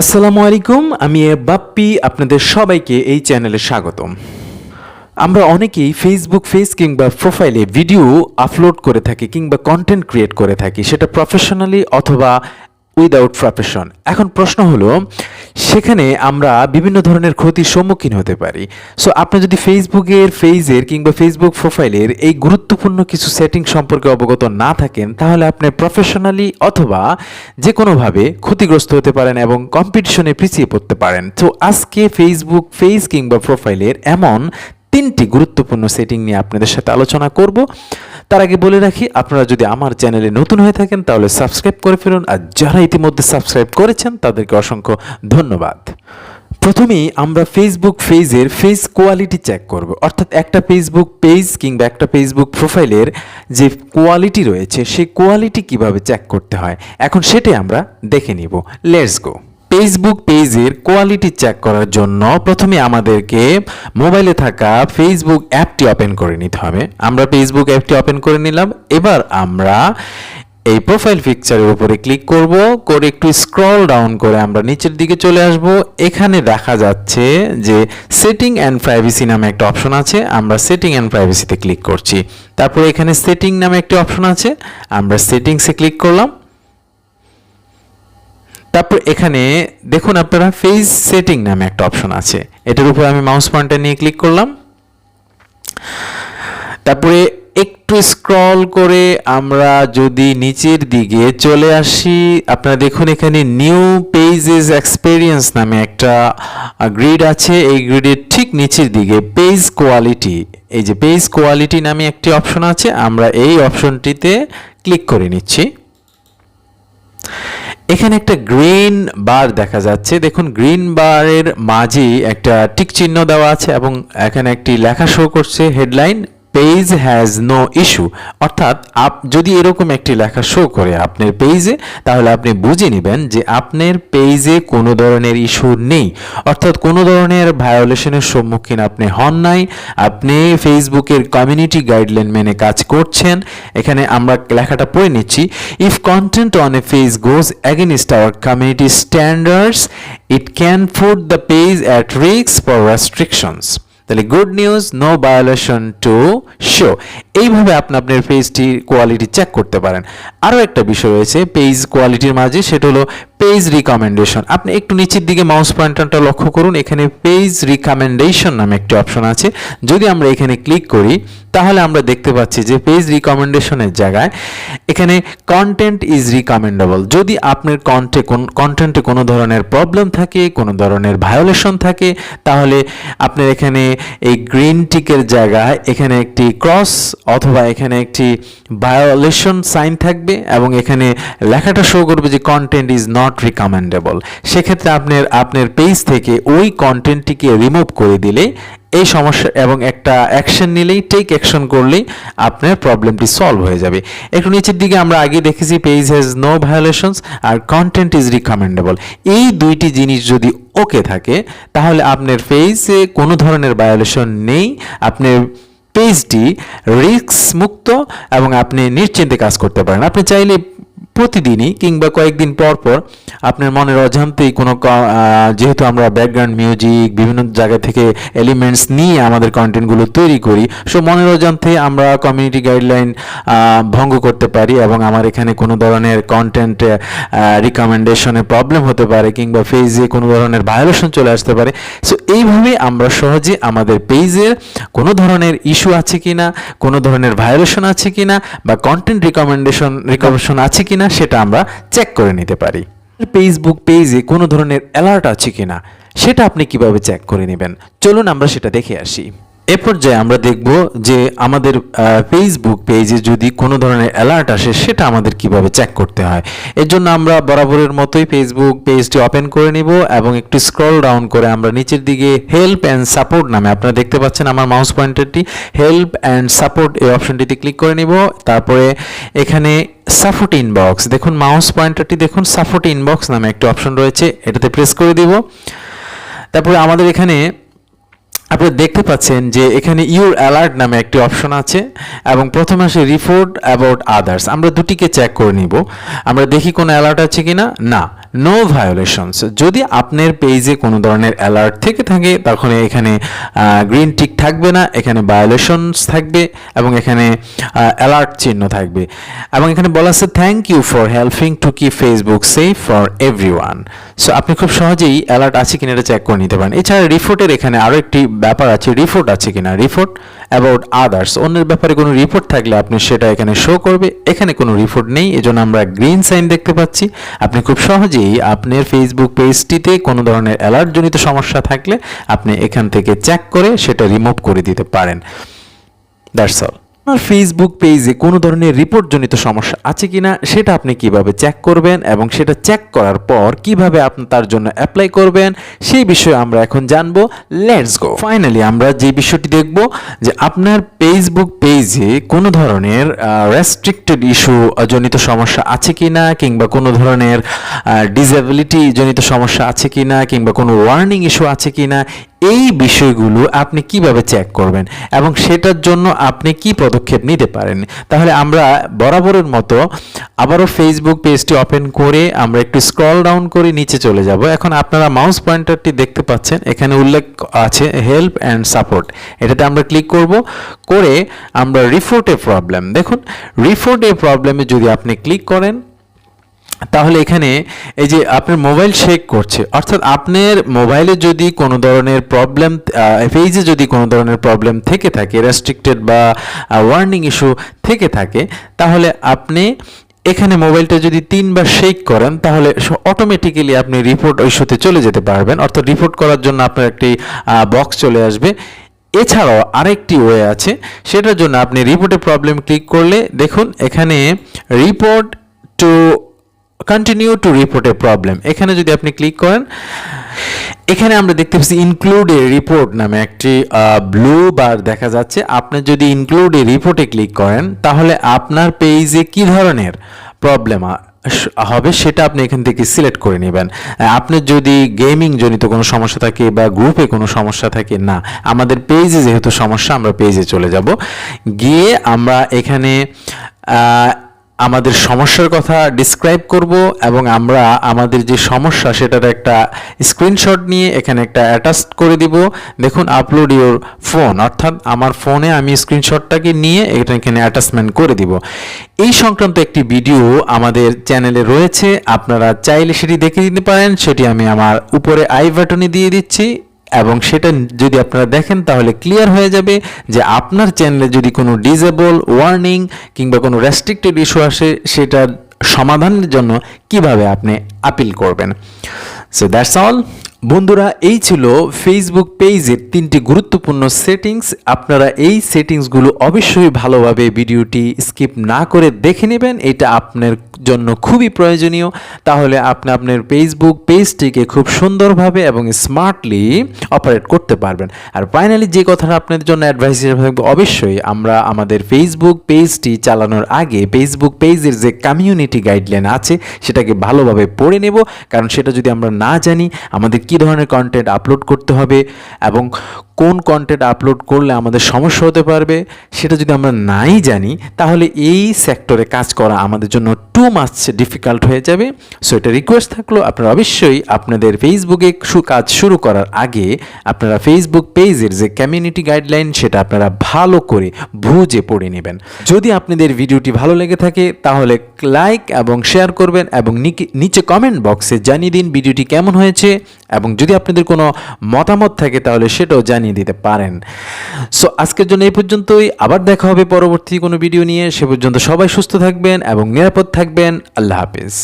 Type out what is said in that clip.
আসসালামু আলাইকুম, আমি বাপ্পি। আপনাদের সবাইকে এই চ্যানেলে স্বাগতম। আমরা অনেকেই ফেসবুক পেজ কিংবা প্রোফাইলে ভিডিও আপলোড করে থাকি কিংবা কন্টেন্ট ক্রিয়েট করে থাকি, সেটা প্রফেশনালি অথবা উইদাউট প্রফেশন। এখন প্রশ্ন হলো, সেখানে আমরা বিভিন্ন ধরনের ক্ষতির সম্মুখীন হতে পারি। সো আপনি যদি ফেসবুকের পেজের কিংবা ফেসবুক প্রোফাইলের এই গুরুত্বপূর্ণ কিছু সেটিং সম্পর্কে অবগত না থাকেন, তাহলে আপনি প্রফেশনালি অথবা যে কোনোভাবে ক্ষতিগ্রস্ত হতে পারেন এবং কম্পিটিশনে পিছিয়ে পড়তে পারেন। তো আজকে ফেসবুক পেজ কিংবা প্রোফাইলের এমন 3টি গুরুত্বপূর্ণ সেটিং নিয়ে আপনাদের সাথে আলোচনা করব। তার আগে বলে রাখি, আপনারা যদি আমার চ্যানেলে নতুন হয়ে থাকেন তাহলে সাবস্ক্রাইব করে ফেলুন, আর যারা ইতিমধ্যে সাবস্ক্রাইব করেছেন তাদেরকে অসংখ্য ধন্যবাদ। প্রথমেই আমরা ফেসবুক পেজের ফেস কোয়ালিটি চেক করব, অর্থাৎ একটা ফেসবুক পেজ কিংবা একটা ফেসবুক প্রোফাইলের যে কোয়ালিটি রয়েছে সেই কোয়ালিটি কিভাবে চেক করতে হয়, এখন সেটাই আমরা দেখে নিব। Let's go. ফেসবুক পেজের কোয়ালিটি চেক করার জন্য প্রথমে আমাদেরকে মোবাইলে থাকা ফেসবুক অ্যাপটি ওপেন করে নিতে হবে। আমরা ফেসবুক অ্যাপটি ওপেন করে নিলাম। এবার আমরা এই প্রোফাইল পিকচারের উপরে ক্লিক করব, করে একটু স্ক্রল ডাউন করে আমরা নিচের দিকে চলে আসব। এখানে দেখা যাচ্ছে যে সেটিং অ্যান্ড প্রাইভেসি নামে একটা অপশন আছে, আমরা সেটিং অ্যান্ড প্রাইভেসিতে ক্লিক করছি। তারপরে এখানে সেটিং নামে একটি অপশন আছে, আমরা সেটিংসে ক্লিক করলাম। তারপর এখানে দেখুন আপনারা পেজ সেটিং নামে একটা অপশন আছে, এটার উপর আমি মাউস পয়েন্টার নিয়ে ক্লিক করলাম। তারপরে একটু স্ক্রল করে আমরা যদি নিচের দিকে চলে আসি, আপনারা দেখুন এখানে নিউ পেজেস এক্সপেরিয়েন্স নামে একটা গ্রিড আছে। এই গ্রিডের ঠিক নিচের দিকে পেজ কোয়ালিটি, এই যে পেজ কোয়ালিটি নামে একটি অপশন আছে, আমরা এই অপশনটিতে ক্লিক করে নিচ্ছি। এখানে একটা গ্রিন বার দেখা যাচ্ছে, দেখুন গ্রিন বারের মাঝে একটা টিক চিহ্ন দেওয়া আছে এবং এখানে একটি লেখা শো করছে, headline page has no issue. অর্থাৎ যদি এরকম একটি লেখা শো করে আপনার পেজে, তাহলে আপনি বুঝে নেবেন যে আপনার পেজে কোনো ধরনের ইস্যু নেই, অর্থাৎ কোনো ধরনের ভায়োলেশনের সম্মুখীন আপনি হন নাই, আপনি ফেসবুকের কমিউনিটি গাইডলাইন মেনে কাজ করছেন। এখানে আমরা লেখাটা পড়ে নিচ্ছি, if content on a page goes against our community standards it can put the page at risk for restrictions. তাহলে good news, no violation to show. এইভাবে আপনি আপনার পেজটির কোয়ালিটি চেক করতে পারেন। আরও একটা বিষয় রয়েছে পেজ কোয়ালিটির মাঝে, সেটা হলো পেজ রিকমেন্ডেশন। আপনি একটু নিচের দিকে মাউস পয়েন্টারটা লক্ষ্য করুন, এখানে পেজ রিকমেন্ডেশন নামে একটি অপশন আছে। যদি আমরা এখানে ক্লিক করি তাহলে আমরা দেখতে পাচ্ছি যে পেজ রিকমেন্ডেশনের জায়গায় এখানে কন্টেন্ট ইজ রিকমেন্ডেবল। যদি আপনার কন্টেন্টে কোনো ধরনের প্রবলেম থাকে, কোনো ধরনের ভায়োলেশন থাকে, তাহলে আপনার এখানে এই গ্রিন টিকের জায়গায় এখানে একটি ক্রস অথবা এখানে একটি ভায়োলেশন সাইন থাকবে এবং এখানে লেখাটা শো করবে যে কন্টেন্ট ইজ নট রিকমেন্ডেবল। সেক্ষেত্রে আপনার পেজ থেকে ওই কন্টেন্টটিকে রিমুভ করে দিলে এই সমস্যা এবং একটা অ্যাকশন নিলেই, টেক অ্যাকশন করলেই আপনার প্রবলেমটি সলভ হয়ে যাবে। একটু নিচের দিকে আমরা আগে দেখেছি পেজ হ্যাজ নো ভায়োলেশনস আর কন্টেন্ট ইজ রিকমেন্ডেবল। এই দুইটি জিনিস যদি ওকে থাকে তাহলে আপনার পেজে কোনো ধরনের ভায়োলেশন নেই, আপনার পেজটি রিস্ক মুক্ত এবং আপনি নিশ্চিন্তে কাজ করতে পারেন। আপনি চাইলে প্রতিদিনই কিংবা কয়েকদিন পর পর আপনার মনের অজান্তেই কোনো, যেহেতু আমরা ব্যাকগ্রাউন্ড মিউজিক বিভিন্ন জায়গা থেকে এলিমেন্টস নিয়ে আমাদের কন্টেন্টগুলো তৈরি করি, সো মনের অজান্তে আমরা কমিউনিটি গাইডলাইন ভঙ্গ করতে পারি এবং আমার এখানে কোনো ধরনের কন্টেন্ট রিকমেন্ডেশনে প্রবলেম হতে পারে কিংবা পেজে কোনো ধরনের ভায়োলেশন চলে আসতে পারে। সো এইভাবে আমরা সহজে আমাদের পেজের কোনো ধরনের ইস্যু আছে কিনা, কোনো ধরনের ভায়োলেশন আছে কিনা বা কন্টেন্ট রিকমেন্ডেশন আছে কিনা সেটা আমরা চেক করে নিতে পারি। ফেসবুক পেজে কোনো ধরনের অ্যালার্ট আছে কিনা সেটা আপনি কিভাবে চেক করে নেবেন, চলুন আমরা সেটা দেখে আসি। এ পর্যায়ে আমরা দেখব যে আমাদের ফেসবুক পেজে যদি কোনো ধরনের অ্যালার্ট আসে সেটা আমাদের কিভাবে চেক করতে হয়। এর জন্য আমরা বরাবরের মতোই ফেসবুক পেজটি ওপেন করে নিব এবং একটু স্ক্রল ডাউন করে আমরা নিচের দিকে হেল্প অ্যান্ড সাপোর্ট নামে, আপনারা দেখতে পাচ্ছেন আমার মাউস পয়েন্টারটি, হেল্প অ্যান্ড সাপোর্ট এই অপশনটিতে ক্লিক করে নিব। তারপরে এখানে সাপোর্ট ইনবক্স, দেখুন মাউস পয়েন্টারটি দেখুন, সাপোর্ট ইনবক্স নামে একটা অপশন রয়েছে, এটাতে প্রেস করে দিব। তারপরে আমাদের এখানে আপনারা দেখতে পাচ্ছেন যে এখানে ইউর অ্যালার্ট নামে একটি অপশন আছে এবং প্রথমে আসে রিপোর্ট অ্যাবাউট আদার্স। আমরা দুটিকে চেক করে নিব, আমরা দেখি কোনো অ্যালার্ট আছে কিনা। না, নো ভায়োলেশনস। যদি আপনার পেজে কোনো ধরনের অ্যালার্ট থেকে থাকে তখন এখানে গ্রিন টিক থাকবে না, এখানে ভায়োলেশনস থাকবে এবং এখানে অ্যালার্ট চিহ্ন থাকবে এবং এখানে বলা আছে thank you for helping to keep Facebook safe for everyone. So আপনি খুব সহজেই অ্যালার্ট আছে কিনা এটা চেক করে নিতে পারেন। এছাড়া রিপোর্টের এখানে আরও একটি ব্যাপার আছে, রিপোর্ট আছে কিনা, রিপোর্ট অ্যাবাউট আদার্স। অন্যের ব্যাপারে কোনো রিপোর্ট থাকলে আপনি সেটা এখানে শো করবে। এখানে কোনো রিপোর্ট নেই, এজন্য আমরা গ্রিন সাইন দেখতে পাচ্ছি। আপনি খুব সহজেই আপনার ফেসবুক পেজটিতে কোনো ধরনের অ্যালার্ট জনিত সমস্যা থাকলে আপনি এখান থেকে চেক করে সেটা রিমুভ করে দিতে পারেন। That's all. আপনার ফেসবুক পেজে কোনো ধরনের রিপোর্ট জনিত সমস্যা আছে কিনা সেটা আপনি কিভাবে চেক করবেন এবং সেটা চেক করার পর কিভাবে আপনি তার জন্য অ্যাপ্লাই করবেন সেই বিষয়ে আমরা এখন জানবো। Let's go. ফাইনালি আমরা যে বিষয়টি দেখব যে আপনার ফেসবুক পেজে কোনো ধরনের রেস্ট্রিক্টেড ইস্যু জনিত সমস্যা আছে কিনা, কিংবা কোনো ধরনের ডিসএবিলিটি জনিত সমস্যা আছে কিনা, কিংবা কোনো ওয়ার্নিং ইস্যু আছে কিনা, এই বিষয়গুলো আপনি কিভাবে চেক করবেন এবং সেটার জন্য আপনি কি পদক্ষেপ নিতে পারেন। তাহলে আমরা বরাবরের মতো আবারও ফেসবুক পেজটি ওপেন করে আমরা একটু স্ক্রল ডাউন করে নিচে চলে যাব। এখন আপনারা মাউস পয়েন্টারটি দেখতে পাচ্ছেন, এখানে উল্লেখ আছে হেল্প অ্যান্ড সাপোর্ট, এটাতে আমরা ক্লিক করব। করে আমরা রিপোর্ট এ প্রবলেম, দেখুন রিপোর্ট এ প্রবলেমে যদি আপনি ক্লিক করেন তাহলে এখানে এই যে আপনার মোবাইল শেক করছে, অর্থাৎ আপনার মোবাইলে যদি কোনো ধরনের প্রবলেম, পেজে যদি কোনো ধরনের প্রবলেম থেকে থাকে, রেস্ট্রিক্টেড বা ওয়ার্নিং ইস্যু থেকে থাকে, তাহলে আপনি এখানে মোবাইলটা যদি 3 বার শেক করেন তাহলে অটোমেটিক্যালি আপনি রিপোর্ট ইস্যুতে চলে যেতে পারবেন। অর্থাৎ রিপোর্ট করার জন্য আপনার একটি বক্স চলে আসবে। এছাড়াও আরেকটি ওয়ে আছে, সেটার জন্য আপনি রিপোর্টে প্রবলেম ক্লিক করলে দেখুন এখানে report to continue to report A problem, এখানে যদি আপনি ক্লিক করেন এখানে আমরা দেখতে পাচ্ছি ইনক্লুড এ রিপোর্ট নামে একটি ব্লু বার দেখা যাচ্ছে। আপনি যদি ইনক্লুড এ রিপোর্টে ক্লিক করেন তাহলে আপনার পেজে কি ধরনের প্রবলেম হবে সেটা আপনি এখান থেকে সিলেক্ট করে নেবেন। আপনার যদি গেমিং জনিত কোনো সমস্যা থাকে বা গ্রুপে কোনো সমস্যা থাকে, না আমাদের পেজে যেহেতু সমস্যা আমরা পেজে চলে যাব। গিয়ে আমরা এখানে আমাদের সমস্যার কথা ডিসক্রাইব করব এবং আমরা আমাদের যে সমস্যা সেটার একটা স্ক্রিনশট নিয়ে এখানে একটা অ্যাটাচ করে দিব। দেখুন আপলোড ইউর ফোন, অর্থাৎ আমার ফোনে আমি স্ক্রিনশটটাকে নিয়ে এটা এখানে অ্যাটাচমেন্ট করে দিব। এই সংক্রান্ত একটি ভিডিও আমাদের চ্যানেলে রয়েছে, আপনারা চাইলে সেটি দেখে দিতে পারেন। সেটি আমি আমার উপরে আই বাটনে দিয়ে দিচ্ছি এবং সেটা যদি আপনারা দেখেন তাহলে ক্লিয়ার হয়ে যাবে যে আপনার চ্যানেলে যদি কোনো ডিসেবল, ওয়ার্নিং কিংবা কোনো রেস্ট্রিক্টেড ইস্যু আসে সেটার সমাধানের জন্য কিভাবে আপনি আপিল করবেন। সো দ্যাটস অল বন্ধুরা, এই ছিল ফেসবুক পেজের 3টি গুরুত্বপূর্ণ সেটিংস। আপনারা এই সেটিংসগুলো অবশ্যই ভালোভাবে ভিডিওটি স্কিপ না করে দেখে নেবেন, এটা আপনার জন্য খুবই প্রয়োজনীয়। তাহলে আপনি আপনার ফেসবুক পেজটিকে খুব সুন্দরভাবে এবং স্মার্টলি অপারেট করতে পারবেন। আর ফাইনালি যে কথাটা আপনাদের জন্য অ্যাডভাইস হিসেবে থাকবে, অবশ্যই আমরা আমাদের ফেসবুক পেজটি চালানোর আগে ফেসবুক পেজের যে কমিউনিটি গাইডলাইন আছে সেটাকে ভালোভাবে পড়ে নেব, কারণ সেটা যদি আমরা না জানি আমাদের কী ধরনের কন্টেন্ট আপলোড করতে হবে এবং কোন কন্টেন্ট আপলোড করলে আমাদের সমস্যা হতে পারবে সেটা যদি আমরা নাই জানি তাহলে এই সেক্টরে কাজ করা আমাদের জন্য টু মাচ ডিফিকাল্ট হয়ে যাবে। সো এটা রিকোয়েস্ট থাকলো আপনারা অবশ্যই আপনাদের ফেসবুকে কাজ শুরু করার আগে আপনারা ফেসবুক পেজের যে কমিউনিটি গাইডলাইন সেটা আপনারা ভালো করে বুঝে পড়ে নেবেন। যদি আপনাদের ভিডিওটি ভালো লেগে থাকে তাহলে লাইক এবং শেয়ার করবেন এবং নিচে কমেন্ট বক্সে জানিয়ে দিন ভিডিওটি কেমন হয়েছে এবং যদি আপনাদের কোনো মতামত থাকে তাহলে সেটাও জানিয়ে দিতে পারেন। সো আজকের জন্য এই পর্যন্তই, আবার দেখা হবে পরবর্তী কোনো ভিডিও নিয়ে। সে পর্যন্ত সবাই সুস্থ থাকবেন এবং নিরাপদ থাকবেন। আল্লাহ হাফেজ।